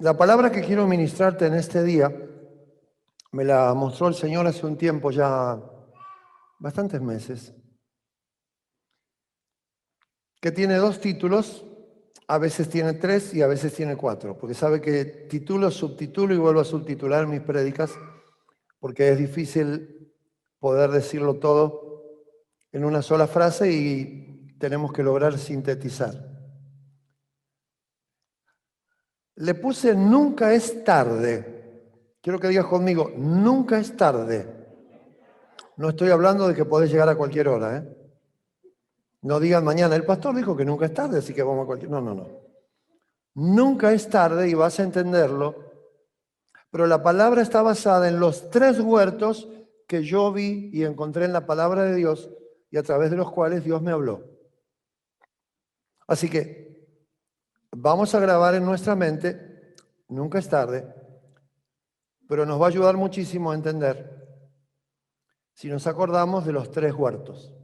La palabra que quiero ministrarte en este día me la mostró el Señor hace un tiempo, ya bastantes meses, que tiene dos títulos, a veces tiene tres y a veces tiene cuatro, porque sabe que titulo, subtitulo y vuelvo a subtitular mis prédicas, porque es difícil poder decirlo todo en una sola frase y tenemos que lograr sintetizar. Le puse nunca es tarde. Quiero que digas conmigo, nunca es tarde. No estoy hablando de que podés llegar a cualquier hora, ¿eh? No digan mañana, el pastor dijo que nunca es tarde, así que vamos a cualquier... No, no, no. Nunca es tarde y vas a entenderlo, pero la palabra está basada en los tres huertos que yo vi y encontré en la palabra de Dios y a través de los cuales Dios me habló. Así que vamos a grabar en nuestra mente, nunca es tarde, pero nos va a ayudar muchísimo a entender si nos acordamos de los tres huertos.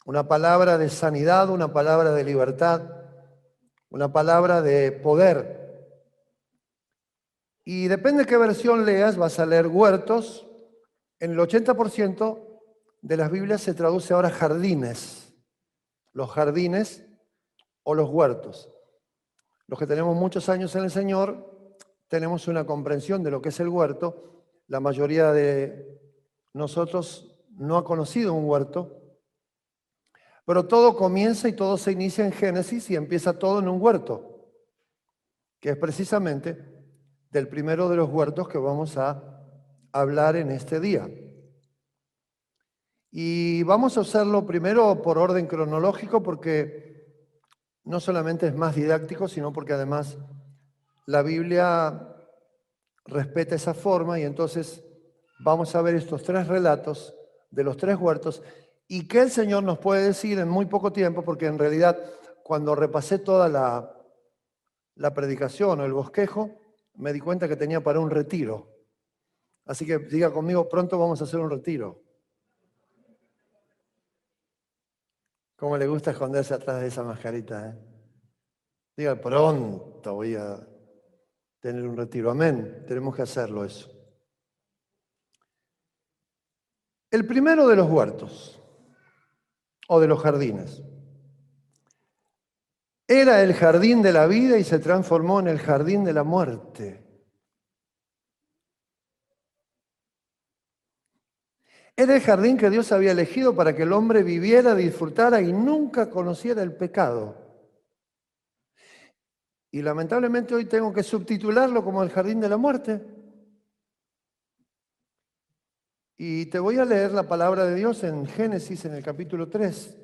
Una palabra de sanidad, una palabra de libertad, una palabra de poder. Y depende de qué versión leas, vas a leer huertos. En el 80% de las Biblias se traduce ahora jardines. Los jardines o los huertos. Los que tenemos muchos años en el Señor, tenemos una comprensión de lo que es el huerto. La mayoría de nosotros no ha conocido un huerto. Pero todo comienza y todo se inicia en Génesis y empieza todo en un huerto, que es precisamente del primero de los huertos que vamos a hablar en este día. Y vamos a hacerlo primero por orden cronológico porque no solamente es más didáctico, sino porque además la Biblia respeta esa forma y entonces vamos a ver estos tres relatos de los tres huertos y qué el Señor nos puede decir en muy poco tiempo, porque en realidad cuando repasé toda la predicación o el bosquejo, me di cuenta que tenía para un retiro. Así que diga conmigo, pronto vamos a hacer un retiro. ¿Cómo le gusta esconderse atrás de esa mascarita? Diga, pronto voy a tener un retiro. Amén. Tenemos que hacerlo eso. El primero de los huertos o de los jardines. Era el jardín de la vida y se transformó en el jardín de la muerte. Era el jardín que Dios había elegido para que el hombre viviera, disfrutara y nunca conociera el pecado. Y lamentablemente hoy tengo que subtitularlo como el jardín de la muerte. Y te voy a leer la palabra de Dios en Génesis, en el capítulo 3,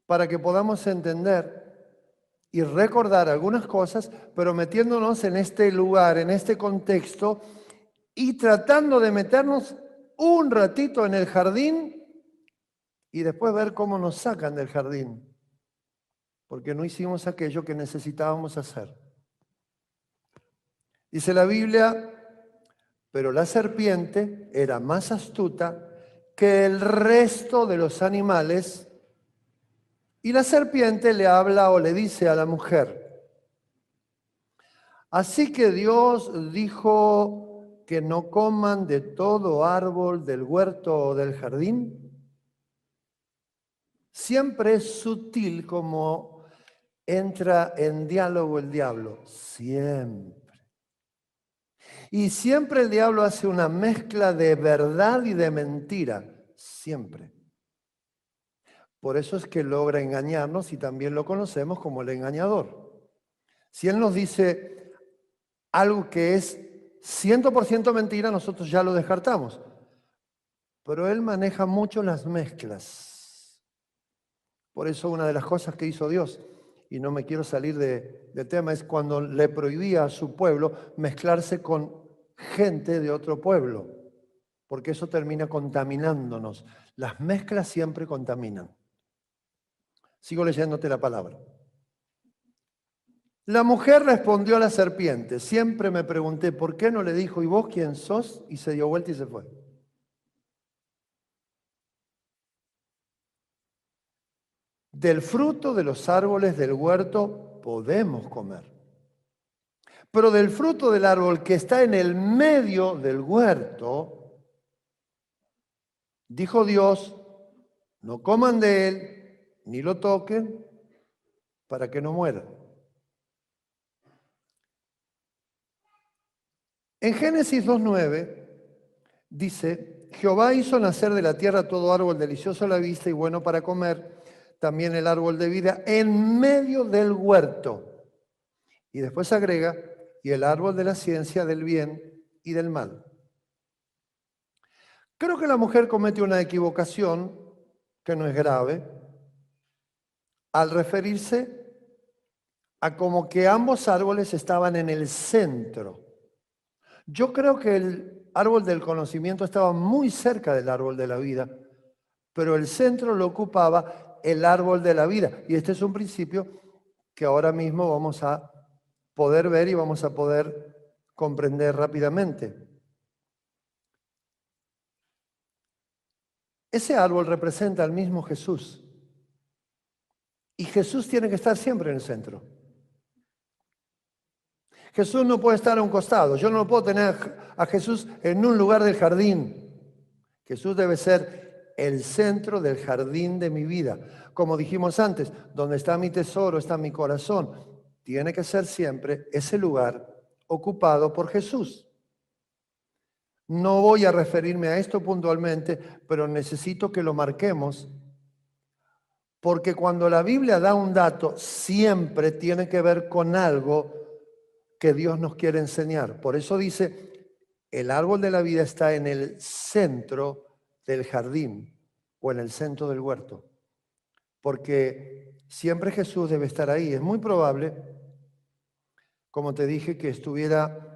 para que podamos entender y recordar algunas cosas, pero metiéndonos en este lugar, en este contexto, y tratando de meternos un ratito en el jardín y después ver cómo nos sacan del jardín, porque no hicimos aquello que necesitábamos hacer. Dice la Biblia, pero la serpiente era más astuta que el resto de los animales y la serpiente le habla o le dice a la mujer, así que Dios dijo que no coman de todo árbol del huerto o del jardín. Siempre es sutil como entra en diálogo el diablo, siempre. Y siempre el diablo hace una mezcla de verdad y de mentira, siempre. Por eso es que logra engañarnos y también lo conocemos como el engañador. Si él nos dice algo que es 100% mentira, nosotros ya lo descartamos. Pero él maneja mucho las mezclas. Por eso una de las cosas que hizo Dios, y no me quiero salir del tema, es cuando le prohibía a su pueblo mezclarse con gente de otro pueblo, porque eso termina contaminándonos. Las mezclas siempre contaminan. Sigo leyéndote la palabra. La mujer respondió a la serpiente. Siempre me pregunté, ¿por qué no le dijo, ¿y vos quién sos? Y se dio vuelta y se fue. Del fruto de los árboles del huerto podemos comer. Pero del fruto del árbol que está en el medio del huerto, dijo Dios, no coman de él, ni lo toquen, para que no mueran. En Génesis 2:9 dice, Jehová hizo nacer de la tierra todo árbol delicioso a la vista y bueno para comer, también el árbol de vida en medio del huerto. Y después agrega, y el árbol de la ciencia del bien y del mal. Creo que la mujer comete una equivocación que no es grave al referirse a como que ambos árboles estaban en el centro. Yo creo que el árbol del conocimiento estaba muy cerca del árbol de la vida, pero el centro lo ocupaba el árbol de la vida. Y este es un principio que ahora mismo vamos a poder ver y vamos a poder comprender rápidamente. Ese árbol representa al mismo Jesús. Y Jesús tiene que estar siempre en el centro. Jesús no puede estar a un costado. Yo no puedo tener a Jesús en un lugar del jardín. Jesús debe ser el centro del jardín de mi vida. Como dijimos antes, donde está mi tesoro, está mi corazón. Tiene que ser siempre ese lugar ocupado por Jesús. No voy a referirme a esto puntualmente, pero necesito que lo marquemos, porque cuando la Biblia da un dato, siempre tiene que ver con algo que Dios nos quiere enseñar. Por eso dice, el árbol de la vida está en el centro del jardín o en el centro del huerto, porque siempre Jesús debe estar ahí. Es muy probable, como te dije, que estuviera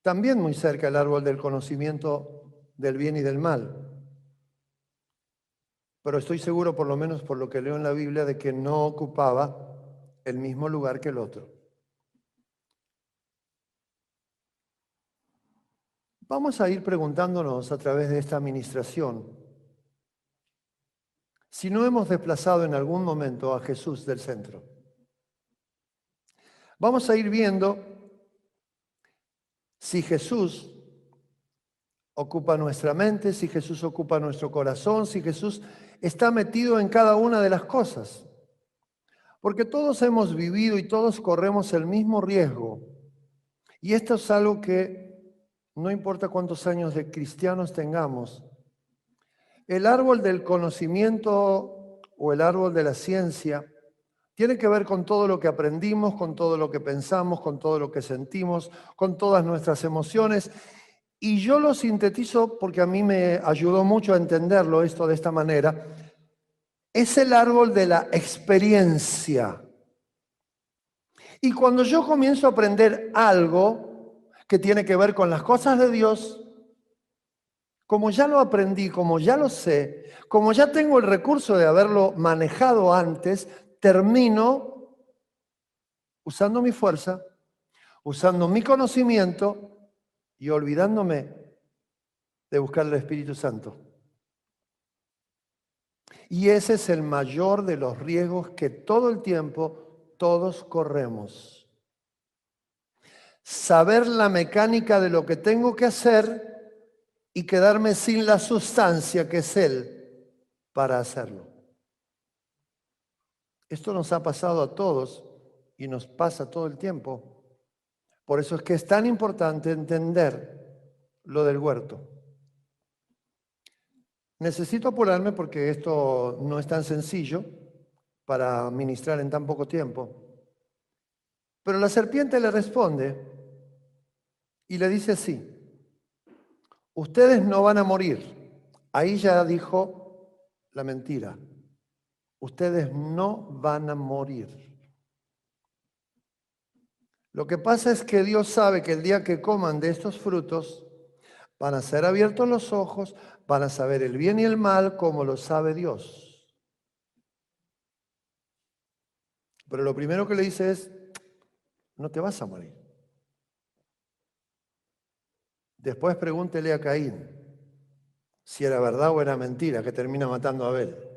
también muy cerca el árbol del conocimiento del bien y del mal. Pero estoy seguro, por lo menos por lo que leo en la Biblia, de que no ocupaba el mismo lugar que el otro. Vamos a ir preguntándonos a través de esta administración si no hemos desplazado en algún momento a Jesús del centro. Vamos a ir viendo si Jesús ocupa nuestra mente, si Jesús ocupa nuestro corazón, si Jesús está metido en cada una de las cosas. Porque todos hemos vivido y todos corremos el mismo riesgo. Y esto es algo que no importa cuántos años de cristianos tengamos, el árbol del conocimiento o el árbol de la ciencia tiene que ver con todo lo que aprendimos, con todo lo que pensamos, con todo lo que sentimos, con todas nuestras emociones. Y yo lo sintetizo porque a mí me ayudó mucho a entenderlo esto de esta manera. Es el árbol de la experiencia. Y cuando yo comienzo a aprender algo que tiene que ver con las cosas de Dios, como ya lo aprendí, como ya lo sé, como ya tengo el recurso de haberlo manejado antes, termino usando mi fuerza, usando mi conocimiento y olvidándome de buscar el Espíritu Santo. Y ese es el mayor de los riesgos que todo el tiempo todos corremos. Saber la mecánica de lo que tengo que hacer y quedarme sin la sustancia que es Él para hacerlo. Esto nos ha pasado a todos y nos pasa todo el tiempo. Por eso es que es tan importante entender lo del huerto. Necesito apurarme porque esto no es tan sencillo para ministrar en tan poco tiempo. Pero la serpiente le responde y le dice así: ustedes no van a morir. Ahí ya dijo la mentira. Ustedes no van a morir. Lo que pasa es que Dios sabe que el día que coman de estos frutos van a ser abiertos los ojos, van a saber el bien y el mal como lo sabe Dios. Pero lo primero que le dice es, no te vas a morir. Después pregúntele a Caín si era verdad o era mentira que termina matando a Abel.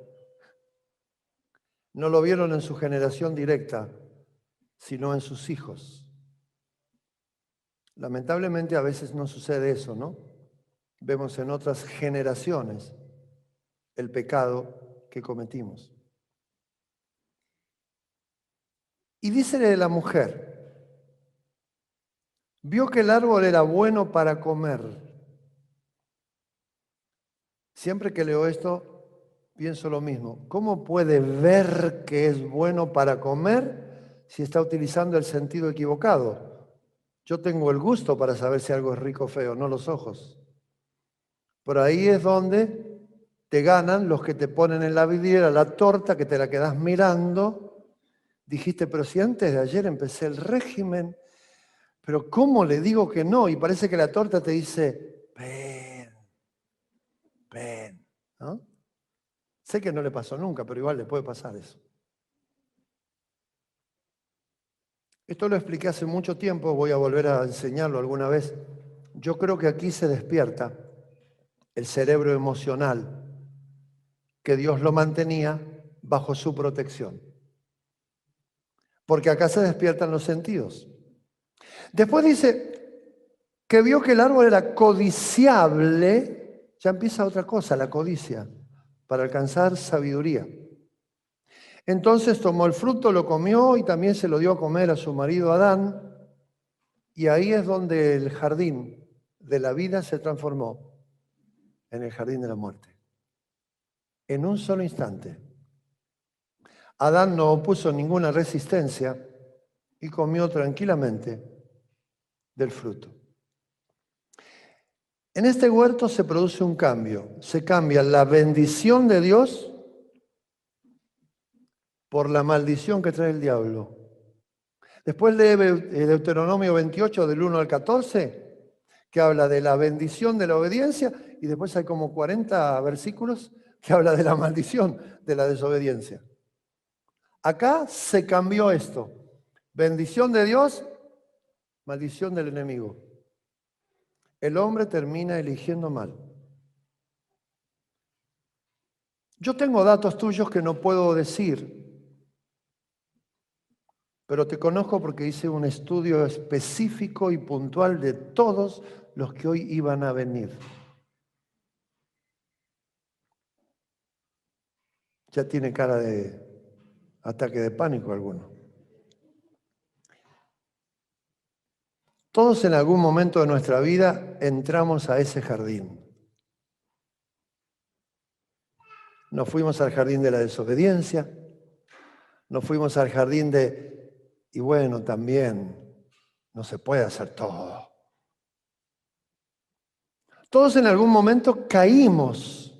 No lo vieron en su generación directa, sino en sus hijos. Lamentablemente a veces no sucede eso, ¿no? Vemos en otras generaciones el pecado que cometimos. Y dícele de la mujer, vio que el árbol era bueno para comer. Siempre que leo esto, pienso lo mismo. ¿Cómo puede ver que es bueno para comer si está utilizando el sentido equivocado? Yo tengo el gusto para saber si algo es rico o feo, no los ojos. Por ahí es donde te ganan los que te ponen en la vidriera la torta, que te la quedás mirando. Dijiste, pero si antes de ayer empecé el régimen, pero ¿cómo le digo que no? Y parece que la torta te dice, ven, ¿no? Sé que no le pasó nunca, pero igual le puede pasar eso. Esto lo expliqué hace mucho tiempo, voy a volver a enseñarlo alguna vez. Yo creo que aquí se despierta el cerebro emocional, que Dios lo mantenía bajo su protección. Porque acá se despiertan los sentidos. Después dice que vio que el árbol era codiciable, ya empieza otra cosa, la codicia, para alcanzar sabiduría. Entonces tomó el fruto, lo comió y también se lo dio a comer a su marido Adán. Y ahí es donde el jardín de la vida se transformó en el jardín de la muerte. En un solo instante. Adán no opuso ninguna resistencia y comió tranquilamente del fruto. En este huerto se produce un cambio. Se cambia la bendición de Dios por la maldición que trae el diablo. Después lee Deuteronomio 28, del 1 al 14, que habla de la bendición de la obediencia, y después hay como 40 versículos que habla de la maldición de la desobediencia. Acá se cambió esto. Bendición de Dios, maldición del enemigo. El hombre termina eligiendo mal. Yo tengo datos tuyos que no puedo decir, pero te conozco porque hice un estudio específico y puntual de todos los que hoy iban a venir. Ya tiene cara de ataque de pánico alguno. Todos en algún momento de nuestra vida entramos a ese jardín. Nos fuimos al jardín de la desobediencia, nos fuimos al jardín y bueno, también no se puede hacer todo. Todos en algún momento caímos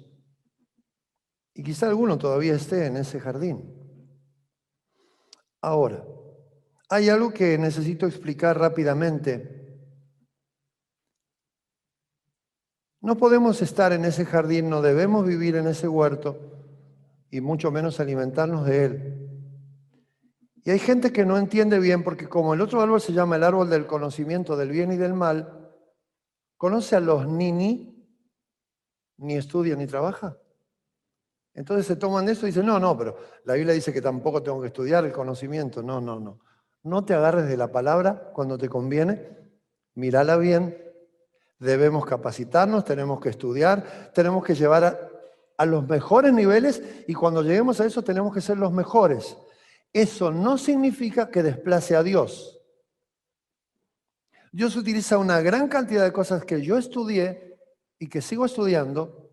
y quizá alguno todavía esté en ese jardín. Ahora, hay algo que necesito explicar rápidamente. No podemos estar en ese jardín, no debemos vivir en ese huerto y mucho menos alimentarnos de él. Y hay gente que no entiende bien porque como el otro árbol se llama el árbol del conocimiento del bien y del mal, conoce a los ni estudia ni trabaja. Entonces se toman eso y dicen, no, pero la Biblia dice que tampoco tengo que estudiar el conocimiento. No. No te agarres de la palabra cuando te conviene, mírala bien. Debemos capacitarnos, tenemos que estudiar, tenemos que llevar a los mejores niveles y cuando lleguemos a eso tenemos que ser los mejores. Eso no significa que desplace a Dios. Dios utiliza una gran cantidad de cosas que yo estudié y que sigo estudiando,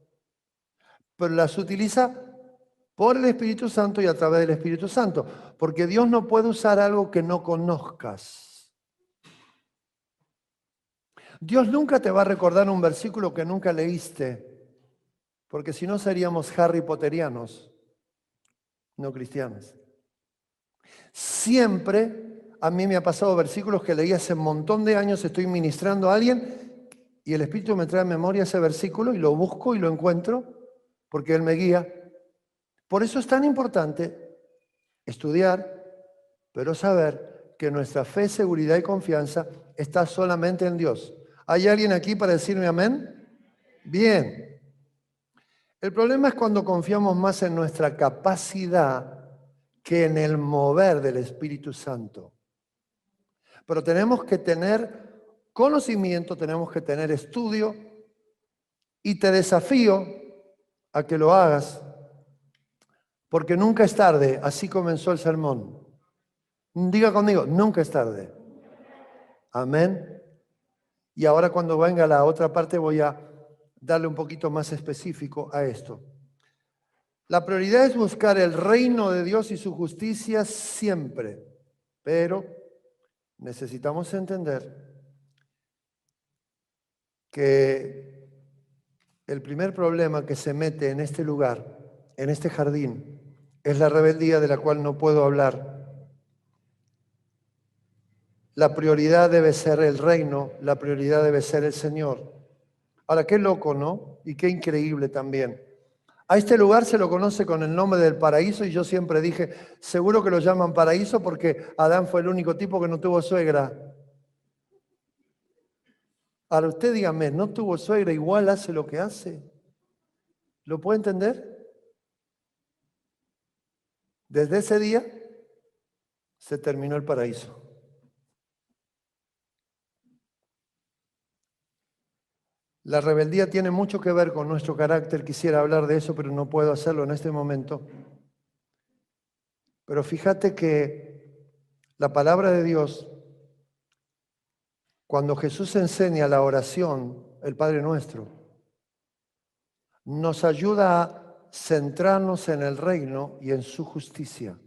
pero las utiliza por el Espíritu Santo y a través del Espíritu Santo, porque Dios no puede usar algo que no conozcas. Dios nunca te va a recordar un versículo que nunca leíste, porque si no seríamos Harry Potterianos, no cristianos. Siempre a mí me ha pasado versículos que leí hace un montón de años, estoy ministrando a alguien y el Espíritu me trae a memoria ese versículo y lo busco y lo encuentro porque Él me guía. Por eso es tan importante estudiar, pero saber que nuestra fe, seguridad y confianza está solamente en Dios. ¿Hay alguien aquí para decirme amén? Bien. El problema es cuando confiamos más en nuestra capacidad que en el mover del Espíritu Santo. Pero tenemos que tener conocimiento, tenemos que tener estudio y te desafío a que lo hagas porque nunca es tarde. Así comenzó el sermón. Diga conmigo, nunca es tarde. Amén. Y ahora cuando venga la otra parte voy a darle un poquito más específico a esto. La prioridad es buscar el reino de Dios y su justicia siempre, pero necesitamos entender que el primer problema que se mete en este lugar, en este jardín, es la rebeldía de la cual no puedo hablar. La prioridad debe ser el reino, la prioridad debe ser el Señor. Ahora, qué loco, ¿no? Y qué increíble también. A este lugar se lo conoce con el nombre del paraíso y yo siempre dije, seguro que lo llaman paraíso porque Adán fue el único tipo que no tuvo suegra. Ahora usted dígame, ¿no tuvo suegra? Igual hace lo que hace. ¿Lo puede entender? Desde ese día se terminó el paraíso. La rebeldía tiene mucho que ver con nuestro carácter. Quisiera hablar de eso, pero no puedo hacerlo en este momento. Pero fíjate que la palabra de Dios, cuando Jesús enseña la oración, el Padre Nuestro, nos ayuda a centrarnos en el reino y en su justicia,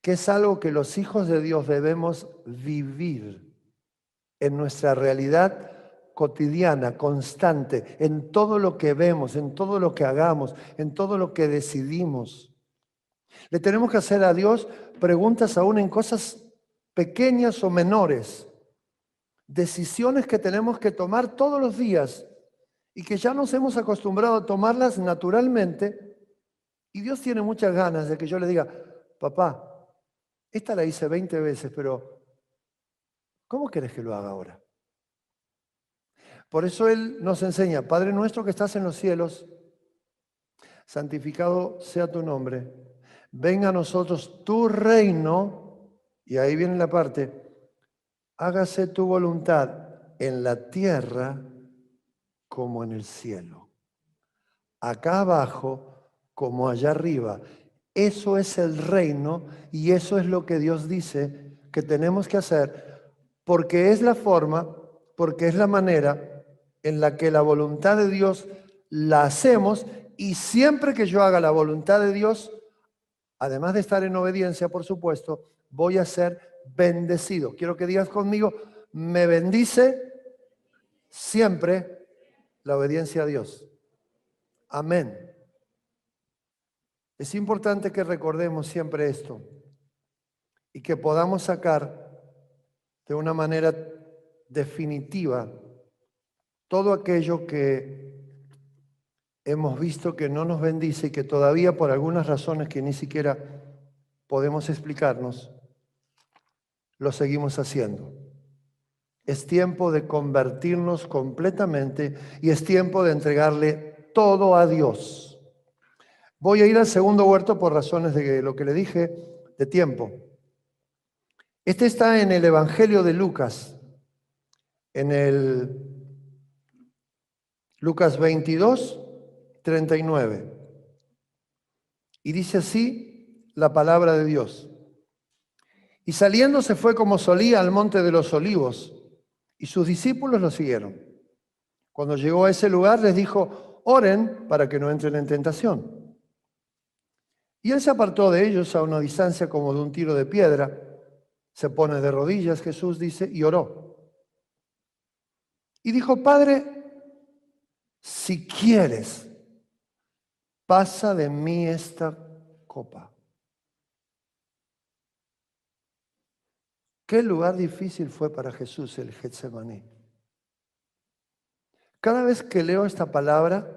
que es algo que los hijos de Dios debemos vivir en nuestra realidad cotidiana, constante, en todo lo que vemos, en todo lo que hagamos, en todo lo que decidimos. Le tenemos que hacer a Dios preguntas aún en cosas pequeñas o menores, decisiones que tenemos que tomar todos los días y que ya nos hemos acostumbrado a tomarlas naturalmente. Y Dios tiene muchas ganas de que yo le diga, papá, esta la hice 20 veces, pero ¿cómo querés que lo haga ahora? Por eso Él nos enseña, Padre nuestro que estás en los cielos, santificado sea tu nombre, venga a nosotros tu reino, y ahí viene la parte, hágase tu voluntad en la tierra como en el cielo. Acá abajo como allá arriba. Eso es el reino y eso es lo que Dios dice que tenemos que hacer porque es la forma, porque es la manera en la que la voluntad de Dios la hacemos y siempre que yo haga la voluntad de Dios, además de estar en obediencia, por supuesto, voy a ser bendecido. Quiero que digas conmigo, me bendice siempre la obediencia a Dios. Amén. Es importante que recordemos siempre esto y que podamos sacar de una manera definitiva todo aquello que hemos visto que no nos bendice y que todavía por algunas razones que ni siquiera podemos explicarnos, lo seguimos haciendo. Es tiempo de convertirnos completamente y es tiempo de entregarle todo a Dios. Voy a ir al segundo huerto por razones de lo que le dije de tiempo. Este está en el Evangelio de Lucas, en el Lucas 22, 39. Y dice así la palabra de Dios. Y saliendo se fue como solía al monte de los olivos, y sus discípulos lo siguieron. Cuando llegó a ese lugar les dijo, oren para que no entren en tentación. Y él se apartó de ellos a una distancia como de un tiro de piedra. Se pone de rodillas, Jesús dice, y oró. Y dijo, Padre, si quieres, pasa de mí esta copa. Qué lugar difícil fue para Jesús el Getsemaní. Cada vez que leo esta palabra,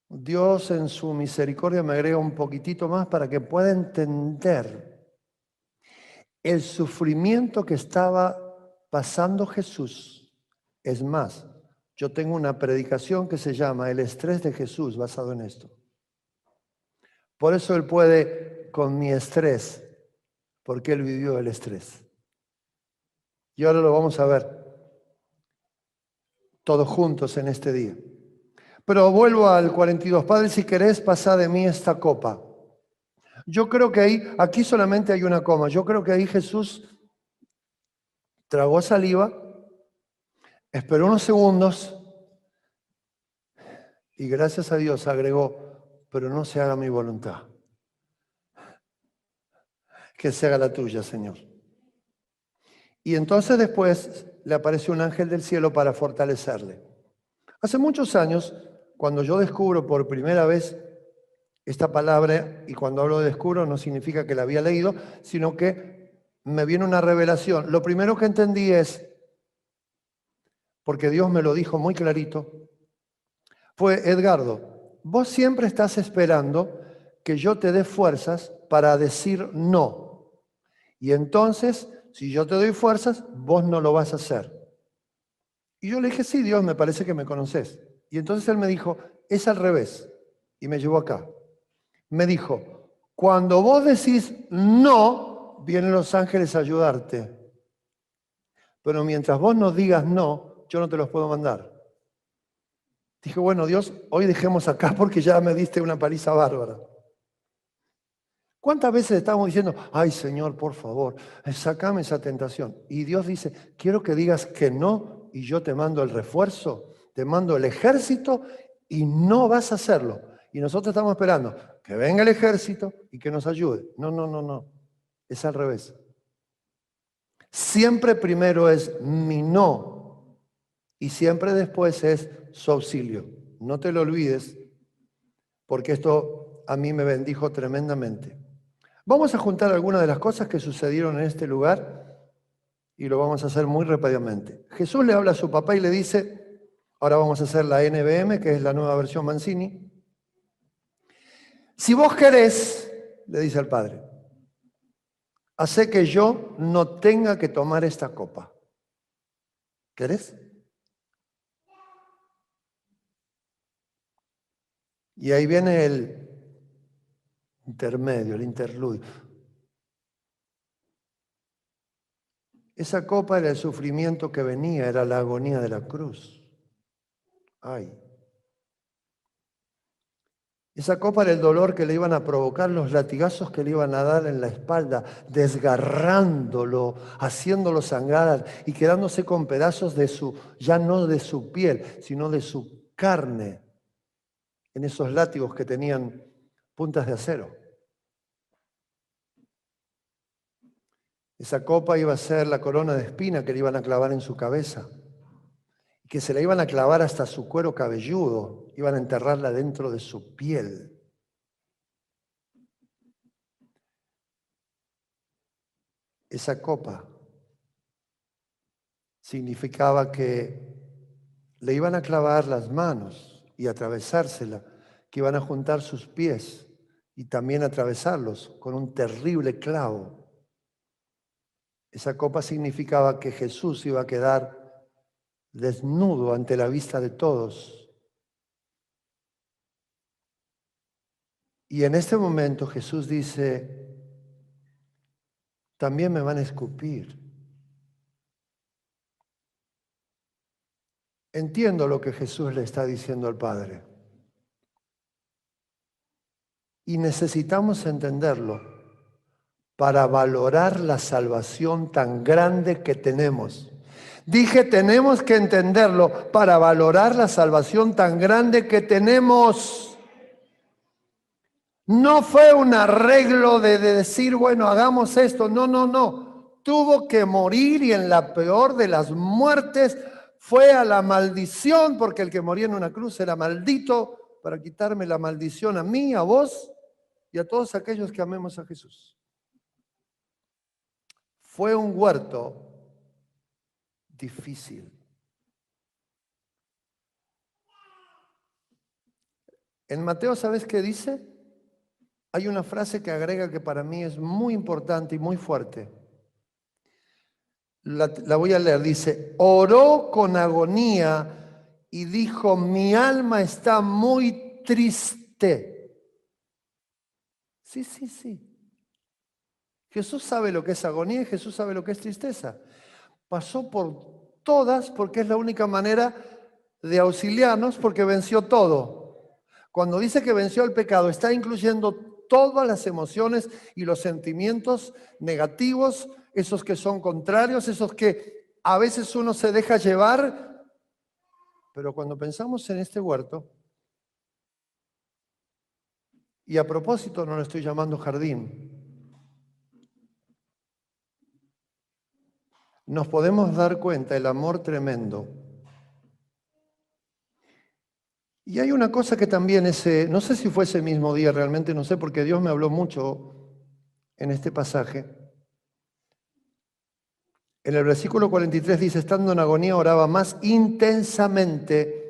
Dios en su misericordia me agrega un poquitito más para que pueda entender el sufrimiento que estaba pasando Jesús. Es más, yo tengo una predicación que se llama El estrés de Jesús, basado en esto. Por eso Él puede, con mi estrés, porque él vivió el estrés. Y ahora lo vamos a ver todos juntos en este día. Pero vuelvo al 42. Padre, si querés, pasá de mí esta copa. Yo creo que aquí solamente hay una coma. Yo creo que ahí Jesús tragó saliva, esperó unos segundos y gracias a Dios agregó, pero no se haga mi voluntad, que se haga la tuya, Señor. Y entonces después le apareció un ángel del cielo para fortalecerle. Hace muchos años, cuando yo descubro por primera vez esta palabra, y cuando hablo de descubro no significa que la había leído, sino que me viene una revelación. Lo primero que entendí es, porque Dios me lo dijo muy clarito, fue: Edgardo, vos siempre estás esperando que yo te dé fuerzas para decir no. Y entonces, si yo te doy fuerzas, vos no lo vas a hacer. Y yo le dije, sí, Dios, me parece que me conoces. Y entonces él me dijo, es al revés. Y me llevó acá. Me dijo, cuando vos decís no, vienen los ángeles a ayudarte. Pero mientras vos no digas no, yo no te los puedo mandar. Dije, bueno, Dios, hoy dejemos acá porque ya me diste una paliza bárbara. ¿Cuántas veces estamos diciendo, ay Señor, por favor, sacame esa tentación? Y Dios dice, quiero que digas que no y yo te mando el refuerzo, te mando el ejército y no vas a hacerlo. Y nosotros estamos esperando que venga el ejército y que nos ayude. No, no, no, no. Es al revés. Siempre primero es mi no y siempre después es su auxilio. No te lo olvides porque esto a mí me bendijo tremendamente. Vamos a juntar algunas de las cosas que sucedieron en este lugar y lo vamos a hacer muy rápidamente. Jesús le habla a su papá y le dice, ahora vamos a hacer la NBM, que es la nueva versión Mancini. Si vos querés, le dice al Padre, hacé que yo no tenga que tomar esta copa. ¿Querés? Y ahí viene el intermedio, el interludio. Esa copa era el sufrimiento que venía, era la agonía de la cruz. Ay. Esa copa era el dolor que le iban a provocar, los latigazos que le iban a dar en la espalda, desgarrándolo, haciéndolo sangrar y quedándose con pedazos de su, ya no de su piel, sino de su carne, en esos látigos que tenían puntas de acero. Esa copa iba a ser la corona de espina que le iban a clavar en su cabeza, que se la iban a clavar hasta su cuero cabelludo, iban a enterrarla dentro de su piel. Esa copa significaba que le iban a clavar las manos y atravesársela, que iban a juntar sus pies y también atravesarlos con un terrible clavo. Esa copa significaba que Jesús iba a quedar desnudo ante la vista de todos. Y en este momento Jesús dice, también me van a escupir. Entiendo lo que Jesús le está diciendo al Padre. Y necesitamos entenderlo para valorar la salvación tan grande que tenemos. Dije, tenemos que entenderlo para valorar la salvación tan grande que tenemos. No fue un arreglo de decir, bueno, hagamos esto. No, no, no. Tuvo que morir y en la peor de las muertes fue a la maldición, porque el que moría en una cruz era maldito, para quitarme la maldición a mí, a vos y a todos aquellos que amemos a Jesús. Fue un huerto difícil. En Mateo, ¿sabes qué dice? Hay una frase que agrega que para mí es muy importante y muy fuerte. La voy a leer. Dice, oró con agonía y dijo, mi alma está muy triste. Sí, sí, sí. Jesús sabe lo que es agonía y Jesús sabe lo que es tristeza. Pasó por todas porque es la única manera de auxiliarnos porque venció todo. Cuando dice que venció el pecado, está incluyendo todas las emociones y los sentimientos negativos, esos que son contrarios, esos que a veces uno se deja llevar. Pero cuando pensamos en este huerto, y a propósito no lo estoy llamando jardín, nos podemos dar cuenta del amor tremendo. Y hay una cosa que también no sé si fue ese mismo día, realmente no sé, porque Dios me habló mucho en este pasaje. En el versículo 43 dice, estando en agonía oraba más intensamente,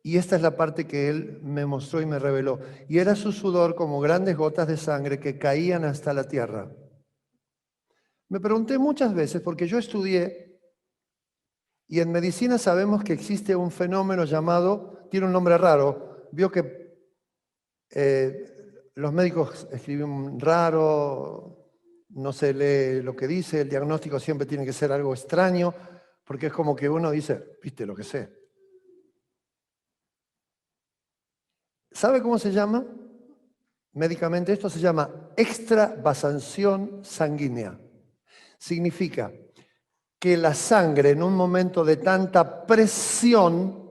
y esta es la parte que Él me mostró y me reveló, y era su sudor como grandes gotas de sangre que caían hasta la tierra. Me pregunté muchas veces, porque yo estudié, y en medicina sabemos que existe un fenómeno llamado, tiene un nombre raro, vio que los médicos escriben raro, no se lee lo que dice, el diagnóstico siempre tiene que ser algo extraño, porque es como que uno dice, viste lo que sé. ¿Sabe cómo se llama? Médicamente esto se llama extravasación sanguínea. Significa que la sangre en un momento de tanta presión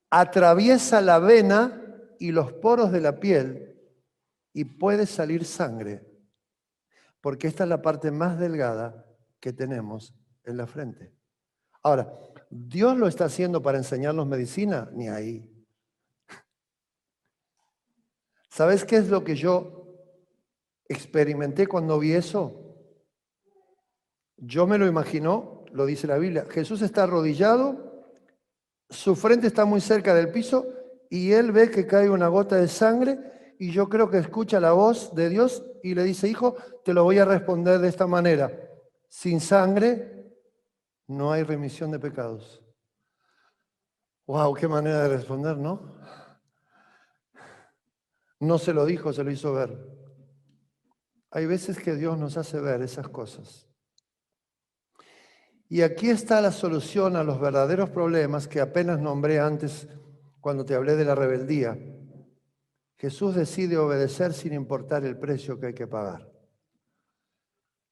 atraviesa la vena y los poros de la piel y puede salir sangre, porque esta es la parte más delgada que tenemos en la frente. Ahora, ¿Dios lo está haciendo para enseñarnos medicina? Ni ahí. ¿Sabes qué es lo que yo experimenté cuando vi eso? Yo me lo imagino, lo dice la Biblia, Jesús está arrodillado, su frente está muy cerca del piso y él ve que cae una gota de sangre y yo creo que escucha la voz de Dios y le dice, hijo, te lo voy a responder de esta manera, sin sangre no hay remisión de pecados. ¡Wow! ¡Qué manera de responder!, ¿no? No se lo dijo, se lo hizo ver. Hay veces que Dios nos hace ver esas cosas. Y aquí está la solución a los verdaderos problemas que apenas nombré antes cuando te hablé de la rebeldía. Jesús decide obedecer sin importar el precio que hay que pagar.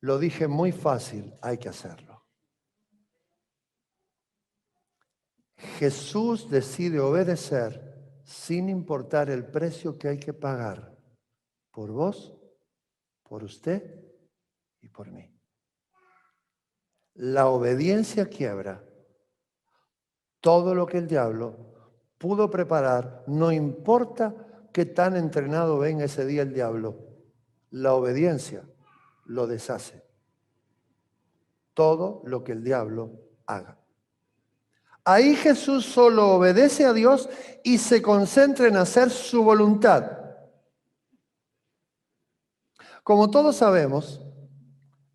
Lo dije muy fácil, hay que hacerlo. Jesús decide obedecer sin importar el precio que hay que pagar por vos, por usted y por mí. La obediencia quiebra todo lo que el diablo pudo preparar, no importa qué tan entrenado venga ese día el diablo, la obediencia lo deshace. Todo lo que el diablo haga. Ahí Jesús solo obedece a Dios y se concentra en hacer su voluntad. Como todos sabemos,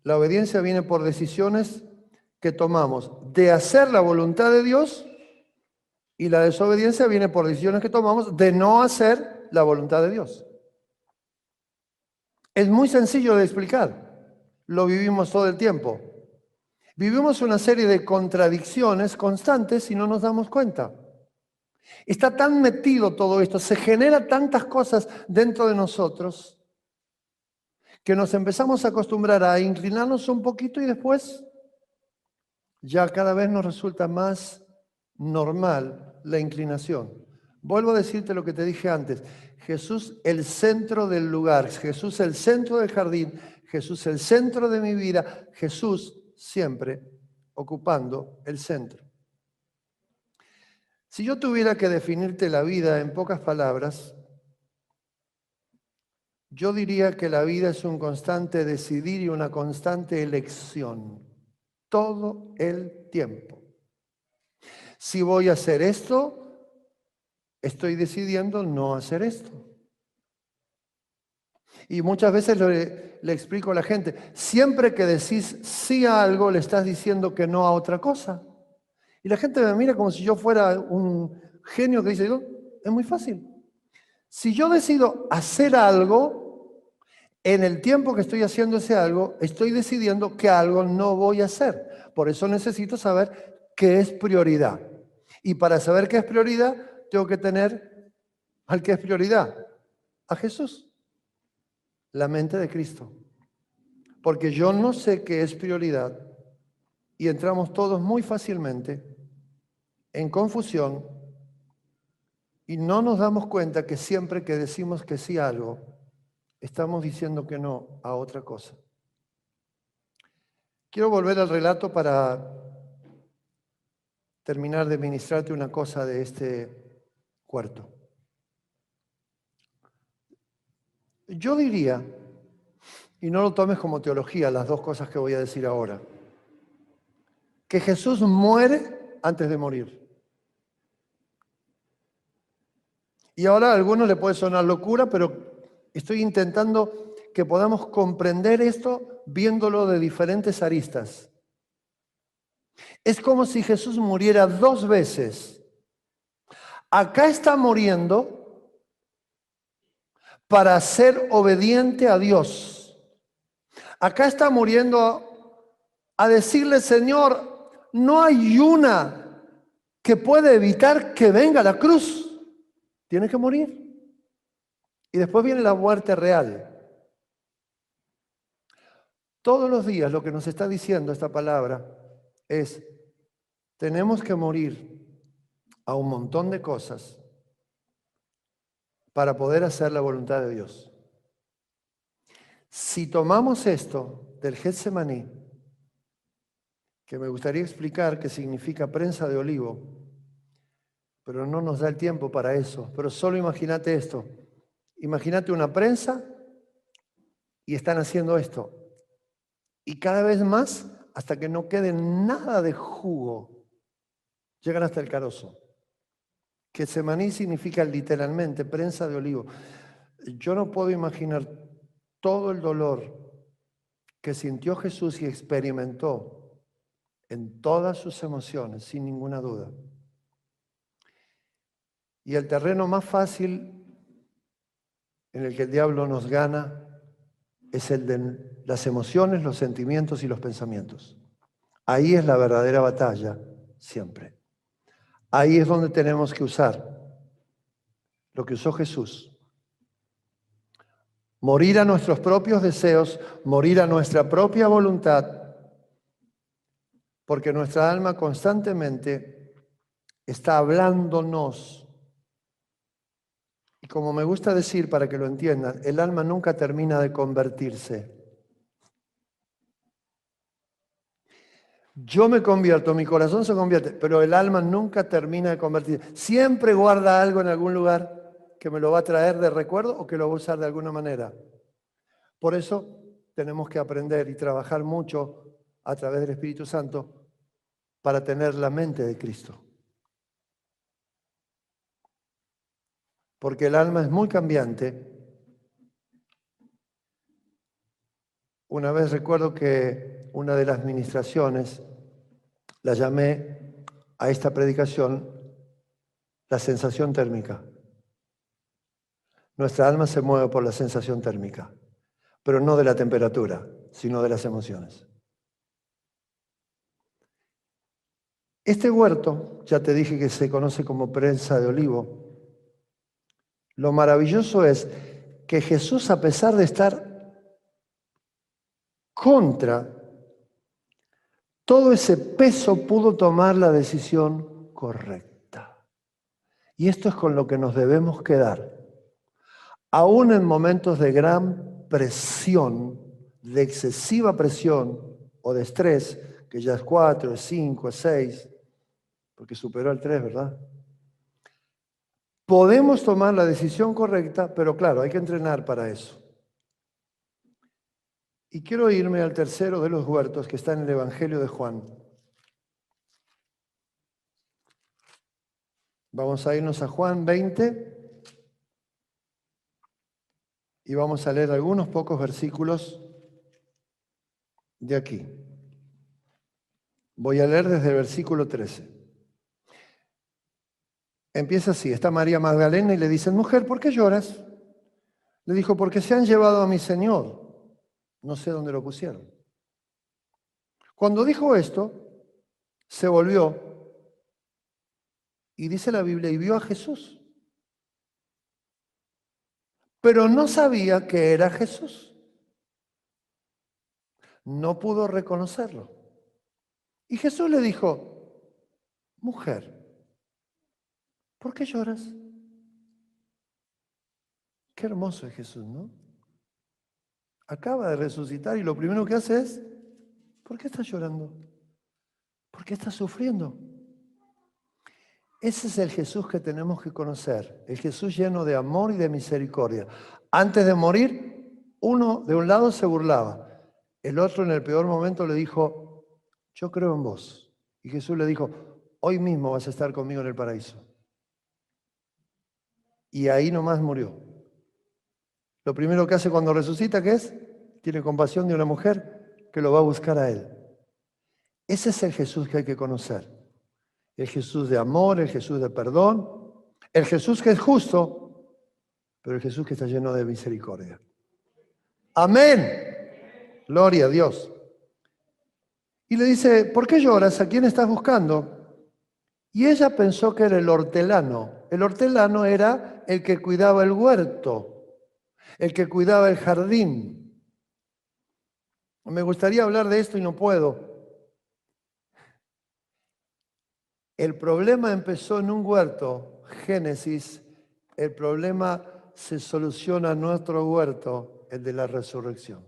la obediencia viene por decisiones que tomamos de hacer la voluntad de Dios y la desobediencia viene por decisiones que tomamos de no hacer la voluntad de Dios. Es muy sencillo de explicar, lo vivimos todo el tiempo. Vivimos una serie de contradicciones constantes y no nos damos cuenta. Está tan metido todo esto, se genera tantas cosas dentro de nosotros que nos empezamos a acostumbrar a inclinarnos un poquito y después ya cada vez nos resulta más normal la inclinación. Vuelvo a decirte lo que te dije antes. Jesús el centro del lugar, Jesús el centro del jardín, Jesús el centro de mi vida, Jesús siempre ocupando el centro. Si yo tuviera que definirte la vida en pocas palabras, yo diría que la vida es un constante decidir y una constante elección, todo el tiempo. Si voy a hacer esto, estoy decidiendo no hacer esto. Y muchas veces le explico a la gente, siempre que decís sí a algo, le estás diciendo que no a otra cosa. Y la gente me mira como si yo fuera un genio que dice, es muy fácil. Si yo decido hacer algo, En el tiempo que estoy haciendo ese algo, estoy decidiendo que algo no voy a hacer. Por eso necesito saber qué es prioridad. Y para saber qué es prioridad, tengo que tener al que es prioridad, a Jesús, la mente de Cristo. Porque yo no sé qué es prioridad y entramos todos muy fácilmente en confusión y no nos damos cuenta que siempre que decimos que sí a algo, estamos diciendo que no a otra cosa. Quiero volver al relato para terminar de ministrarte una cosa de este cuarto. Yo diría, y no lo tomes como teología, las dos cosas que voy a decir ahora, que Jesús muere antes de morir. Y ahora a algunos le puede sonar locura, pero estoy intentando que podamos comprender esto viéndolo de diferentes aristas. Es como si Jesús muriera 2 veces. Acá está muriendo para ser obediente a Dios. Acá está muriendo a decirle, Señor, no hay una que pueda evitar que venga la cruz. Tiene que morir. Y después viene la muerte real. Todos los días lo que nos está diciendo esta palabra es, tenemos que morir a un montón de cosas para poder hacer la voluntad de Dios. Si tomamos esto del Getsemaní, que me gustaría explicar qué significa prensa de olivo, pero no nos da el tiempo para eso, pero solo imagínate esto. Imagínate una prensa y están haciendo esto. Y cada vez más, hasta que no quede nada de jugo, llegan hasta el carozo. Getsemaní significa literalmente prensa de olivo. Yo no puedo imaginar todo el dolor que sintió Jesús y experimentó en todas sus emociones, sin ninguna duda. Y el terreno más fácil en el que el diablo nos gana es el de las emociones, los sentimientos y los pensamientos. Ahí es la verdadera batalla, siempre. Ahí es donde tenemos que usar lo que usó Jesús. Morir a nuestros propios deseos, morir a nuestra propia voluntad, porque nuestra alma constantemente está hablándonos. Y como me gusta decir, para que lo entiendan, el alma nunca termina de convertirse. Yo me convierto, mi corazón se convierte, pero el alma nunca termina de convertirse. Siempre guarda algo en algún lugar que me lo va a traer de recuerdo o que lo va a usar de alguna manera. Por eso tenemos que aprender y trabajar mucho a través del Espíritu Santo para tener la mente de Cristo. Porque el alma es muy cambiante. Una vez recuerdo que una de las ministraciones la llamé a esta predicación la sensación térmica. Nuestra alma se mueve por la sensación térmica, pero no de la temperatura, sino de las emociones. Este huerto, ya te dije que se conoce como prensa de olivo. Lo maravilloso es que Jesús, a pesar de estar contra todo ese peso, pudo tomar la decisión correcta. Y esto es con lo que nos debemos quedar. Aún en momentos de gran presión, de excesiva presión o de estrés, que ya es 4, es 5, es 6, porque superó el 3, ¿verdad? Podemos tomar la decisión correcta, pero claro, hay que entrenar para eso. Y quiero irme al tercero de los huertos que está en el Evangelio de Juan. Vamos a irnos a Juan 20 y vamos a leer algunos pocos versículos de aquí. Voy a leer desde el versículo 13. Empieza así, está María Magdalena y le dicen, mujer, ¿por qué lloras? Le dijo, porque se han llevado a mi Señor. No sé dónde lo pusieron. Cuando dijo esto, se volvió y dice la Biblia, y vio a Jesús. Pero no sabía que era Jesús. No pudo reconocerlo. Y Jesús le dijo, mujer, ¿por qué lloras? Qué hermoso es Jesús, ¿no? Acaba de resucitar y lo primero que hace es, ¿por qué estás llorando? ¿Por qué estás sufriendo? Ese es el Jesús que tenemos que conocer, el Jesús lleno de amor y de misericordia. Antes de morir, uno de un lado se burlaba, el otro en el peor momento le dijo, yo creo en vos. Y Jesús le dijo, hoy mismo vas a estar conmigo en el paraíso. Y ahí nomás murió. Lo primero que hace cuando resucita, ¿qué es? Tiene compasión de una mujer que lo va a buscar a él. Ese es el Jesús que hay que conocer. El Jesús de amor, el Jesús de perdón, el Jesús que es justo, pero el Jesús que está lleno de misericordia. Amén. Gloria a Dios. Y le dice, ¿por qué lloras? ¿A quién estás buscando? Y ella pensó que era el hortelano. El hortelano era el que cuidaba el huerto, el que cuidaba el jardín. Me gustaría hablar de esto y no puedo. El problema empezó en un huerto, Génesis. El problema se soluciona en nuestro huerto, el de la resurrección.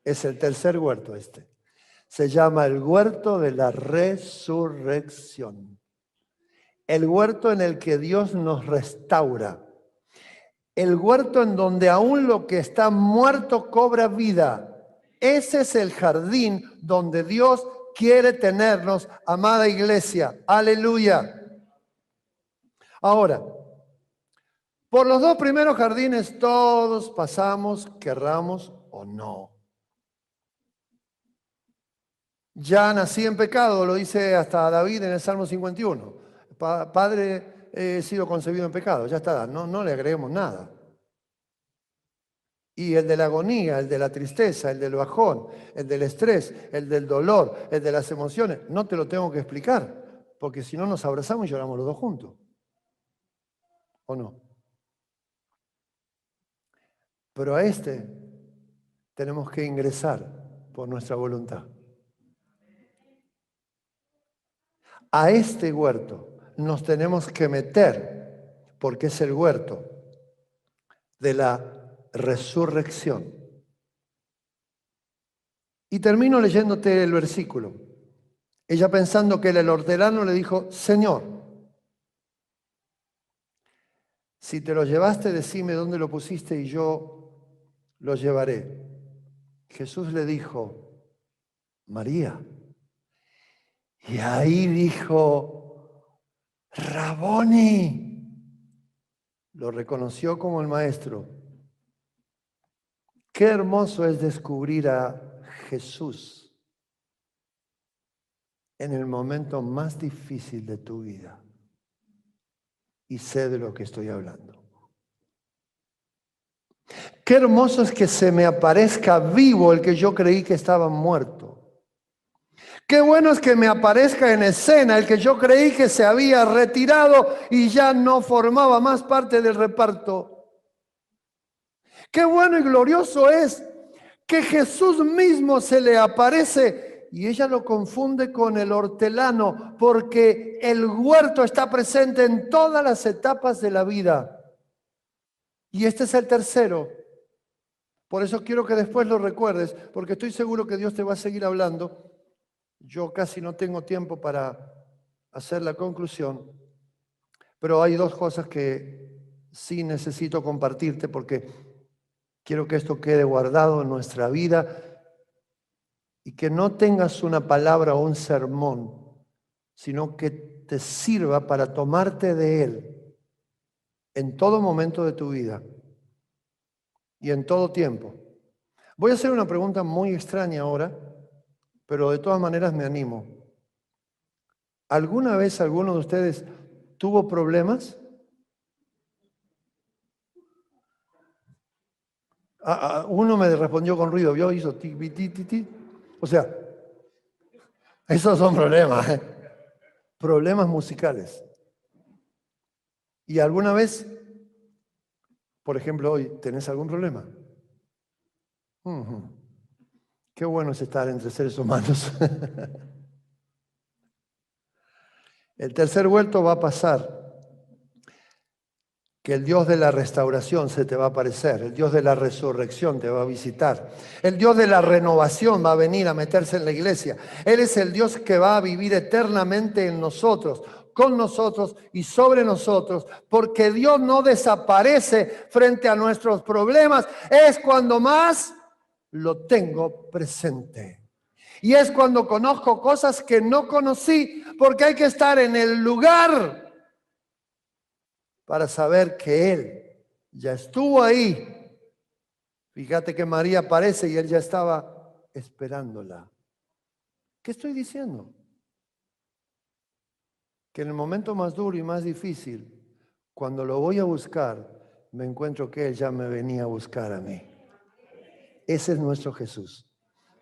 Es el tercer huerto este. Se llama el huerto de la resurrección. El huerto en el que Dios nos restaura. El huerto en donde aún lo que está muerto cobra vida. Ese es el jardín donde Dios quiere tenernos, amada iglesia. Aleluya. Ahora, por los dos primeros jardines todos pasamos, querramos o no. Ya nací en pecado, lo dice hasta David en el Salmo 51. Padre, he sido concebido en pecado, ya está, no le agreguemos nada. Y el de la agonía, el de la tristeza, el del bajón, el del estrés, el del dolor, el de las emociones, no te lo tengo que explicar, porque si no nos abrazamos y lloramos los dos juntos. ¿O no? Pero a este tenemos que ingresar por nuestra voluntad. A este huerto nos tenemos que meter porque es el huerto de la resurrección. Y termino leyéndote el versículo. Ella, pensando que era el hortelano, le dijo, Señor, si te lo llevaste, decime dónde lo pusiste y yo lo llevaré. Jesús le dijo, María. Y ahí dijo, Raboni. Lo reconoció como el maestro. Qué hermoso es descubrir a Jesús en el momento más difícil de tu vida. Y sé de lo que estoy hablando. Qué hermoso es que se me aparezca vivo el que yo creí que estaba muerto. Qué bueno es que me aparezca en escena el que yo creí que se había retirado y ya no formaba más parte del reparto. Qué bueno y glorioso es que Jesús mismo se le aparece y ella lo confunde con el hortelano porque el huerto está presente en todas las etapas de la vida. Y este es el tercero. Por eso quiero que después lo recuerdes, porque estoy seguro que Dios te va a seguir hablando. Yo casi no tengo tiempo para hacer la conclusión, pero hay dos cosas que sí necesito compartirte porque quiero que esto quede guardado en nuestra vida y que no tengas una palabra o un sermón, sino que te sirva para tomarte de él en todo momento de tu vida y en todo tiempo. Voy a hacer una pregunta muy extraña ahora, pero de todas maneras me animo. ¿Alguna vez alguno de ustedes tuvo problemas? Uno me respondió con ruido, ¿vio? Hizo ti, ti, ti, ti. O sea, esos son problemas, ¿eh? Problemas musicales. ¿Y alguna vez, por ejemplo, hoy, tenés algún problema? Qué bueno es estar entre seres humanos. El tercer vuelto va a pasar que el Dios de la restauración se te va a aparecer, el Dios de la resurrección te va a visitar, el Dios de la renovación va a venir a meterse en la iglesia. Él es el Dios que va a vivir eternamente en nosotros, con nosotros y sobre nosotros, porque Dios no desaparece frente a nuestros problemas, es cuando más lo tengo presente. Y es cuando conozco cosas que no conocí, porque hay que estar en el lugar para saber que Él ya estuvo ahí. Fíjate que María aparece y Él ya estaba esperándola. ¿Qué estoy diciendo? Que en el momento más duro y más difícil, cuando lo voy a buscar, me encuentro que Él ya me venía a buscar a mí. Ese es nuestro Jesús.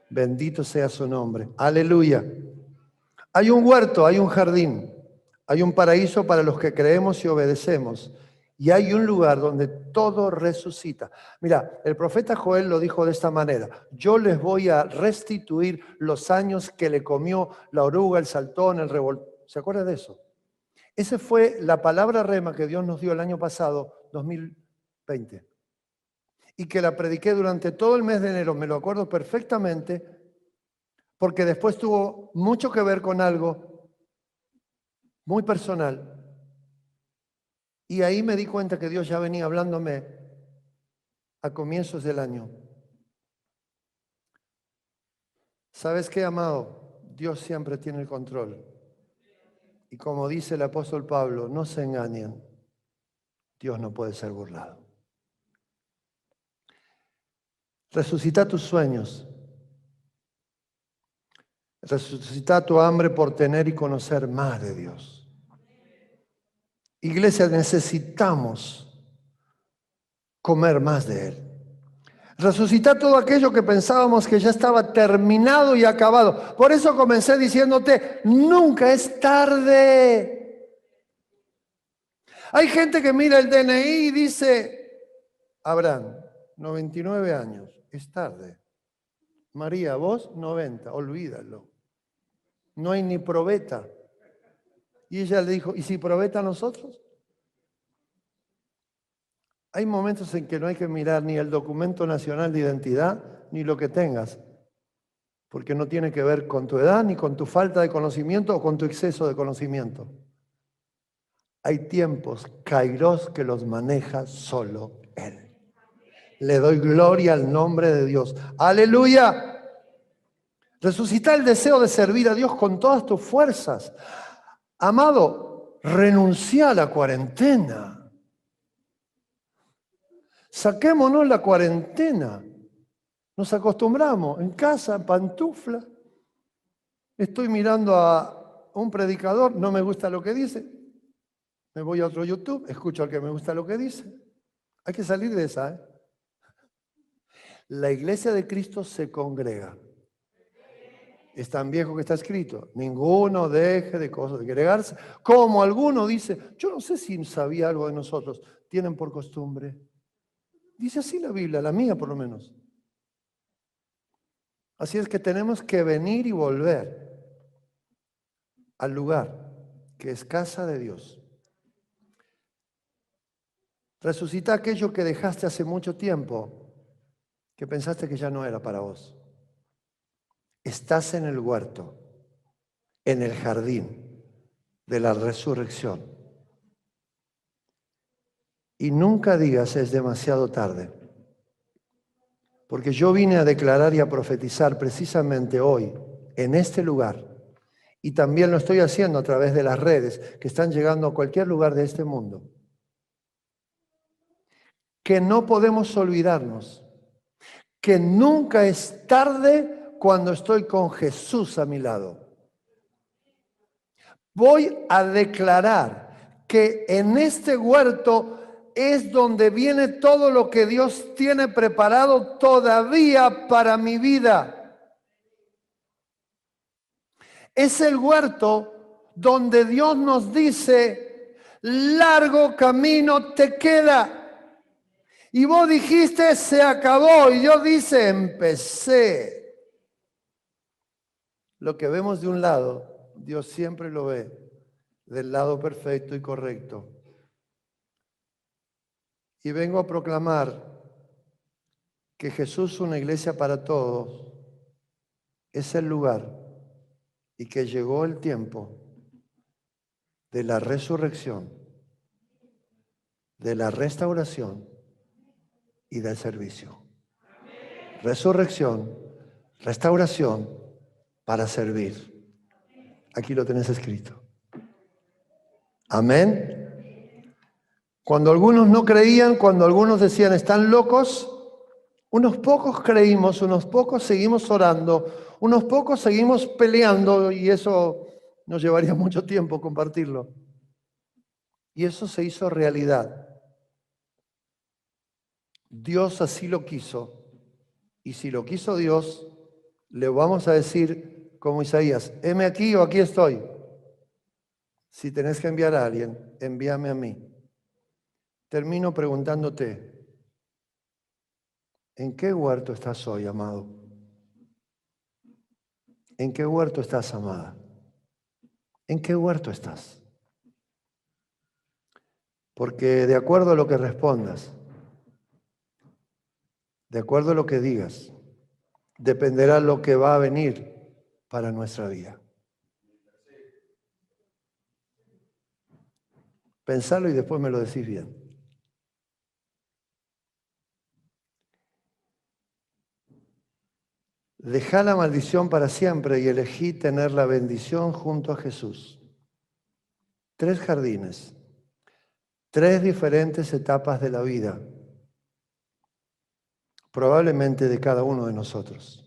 Bendito sea su nombre. Aleluya. Hay un huerto, hay un jardín, hay un paraíso para los que creemos y obedecemos. Y hay un lugar donde todo resucita. Mira, el profeta Joel lo dijo de esta manera: yo les voy a restituir los años que le comió la oruga, el saltón, el revoltón. ¿Se acuerda de eso? Esa fue la palabra rema que Dios nos dio el año pasado, 2020. Y que la prediqué durante todo el mes de enero, me lo acuerdo perfectamente, porque después tuvo mucho que ver con algo muy personal. Y ahí me di cuenta que Dios ya venía hablándome a comienzos del año. ¿Sabes qué, amado? Dios siempre tiene el control. Y como dice el apóstol Pablo, no se engañen. Dios no puede ser burlado. Resucita tus sueños. Resucita tu hambre por tener y conocer más de Dios. Iglesia, necesitamos comer más de Él. Resucita todo aquello que pensábamos que ya estaba terminado y acabado. Por eso comencé diciéndote, nunca es tarde. Hay gente que mira el DNI y dice, Abraham, 99 años, es tarde. María, vos, 90, olvídalo. No hay ni probeta. Y ella le dijo, ¿y si probeta a nosotros? Hay momentos en que no hay que mirar ni el documento nacional de identidad, ni lo que tengas, porque no tiene que ver con tu edad, ni con tu falta de conocimiento o con tu exceso de conocimiento. Hay tiempos, kairos, que los maneja solo Él. Le doy gloria al nombre de Dios. ¡Aleluya! Resucita el deseo de servir a Dios con todas tus fuerzas. Amado, renuncia a la cuarentena. Saquémonos la cuarentena. Nos acostumbramos en casa, pantufla. Estoy mirando a un predicador, no me gusta lo que dice. Me voy a otro YouTube, escucho al que me gusta lo que dice. Hay que salir de esa, ¿eh? La iglesia de Cristo se congrega. Es tan viejo que está escrito. Ninguno deje de congregarse. Como alguno dice, yo no sé si sabía algo de nosotros, tienen por costumbre. Dice así la Biblia, la mía por lo menos. Así es que tenemos que venir y volver al lugar que es casa de Dios. Resucita aquello que dejaste hace mucho tiempo, que pensaste que ya no era para vos. Estás en el huerto, en el jardín de la resurrección. Y nunca digas es demasiado tarde. Porque yo vine a declarar y a profetizar precisamente hoy, en este lugar. Y también lo estoy haciendo a través de las redes que están llegando a cualquier lugar de este mundo. Que no podemos olvidarnos que nunca es tarde cuando estoy con Jesús a mi lado. Voy a declarar que en este huerto es donde viene todo lo que Dios tiene preparado todavía para mi vida. Es el huerto donde Dios nos dice, largo camino te queda. Y vos dijiste, se acabó. Y yo dice, empecé. Lo que vemos de un lado, Dios siempre lo ve del lado perfecto y correcto. Y vengo a proclamar que Jesús, una iglesia para todos, es el lugar y que llegó el tiempo de la resurrección, de la restauración y del servicio. Resurrección, restauración para servir. Aquí lo tenés escrito. Amén. Cuando algunos no creían, cuando algunos decían están locos, unos pocos creímos, unos pocos seguimos orando, unos pocos seguimos peleando y eso nos llevaría mucho tiempo compartirlo. Y eso se hizo realidad. Dios así lo quiso. Y si lo quiso Dios, le vamos a decir como Isaías, heme aquí o aquí estoy. Si tenés que enviar a alguien, envíame a mí. Termino preguntándote, ¿en qué huerto estás hoy, amado? ¿En qué huerto estás, amada? ¿En qué huerto estás? Porque de acuerdo a lo que respondas, de acuerdo a lo que digas, dependerá lo que va a venir para nuestra vida. Pensalo y después me lo decís bien. Dejá la maldición para siempre y elegí tener la bendición junto a Jesús. 3 jardines, 3 diferentes etapas de la vida, probablemente de cada uno de nosotros.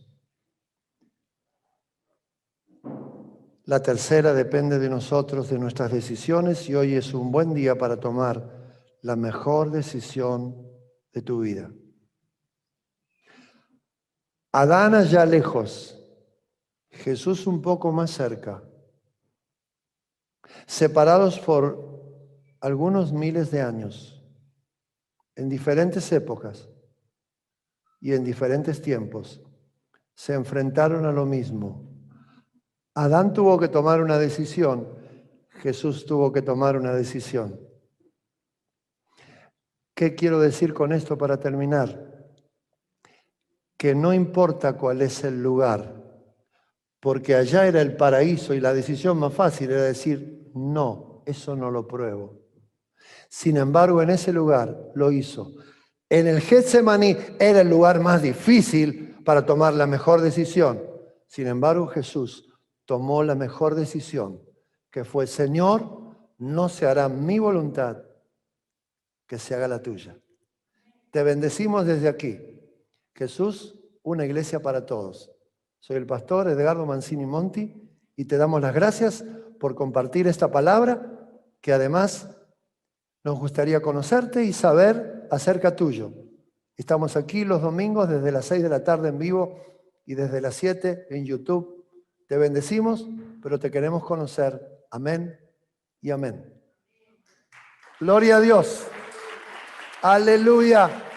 La tercera depende de nosotros, de nuestras decisiones, y hoy es un buen día para tomar la mejor decisión de tu vida. Adán allá lejos, Jesús un poco más cerca, separados por algunos miles de años, en diferentes épocas y en diferentes tiempos, se enfrentaron a lo mismo. Adán tuvo que tomar una decisión, Jesús tuvo que tomar una decisión. ¿Qué quiero decir con esto para terminar? Que no importa cuál es el lugar, porque allá era el paraíso y la decisión más fácil era decir, no, eso no lo pruebo. Sin embargo, en ese lugar lo hizo. En el Getsemaní era el lugar más difícil para tomar la mejor decisión. Sin embargo, Jesús tomó la mejor decisión, que fue, Señor, no se hará mi voluntad, que se haga la tuya. Te bendecimos desde aquí. Jesús, una iglesia para todos. Soy el pastor Edgardo Mancini Monti y te damos las gracias por compartir esta palabra que además nos gustaría conocerte y saber acerca tuyo. Estamos aquí los domingos desde las 6 de la tarde en vivo y desde las 7 en YouTube. Te bendecimos, pero te queremos conocer. Amén y amén. Gloria a Dios. Aleluya.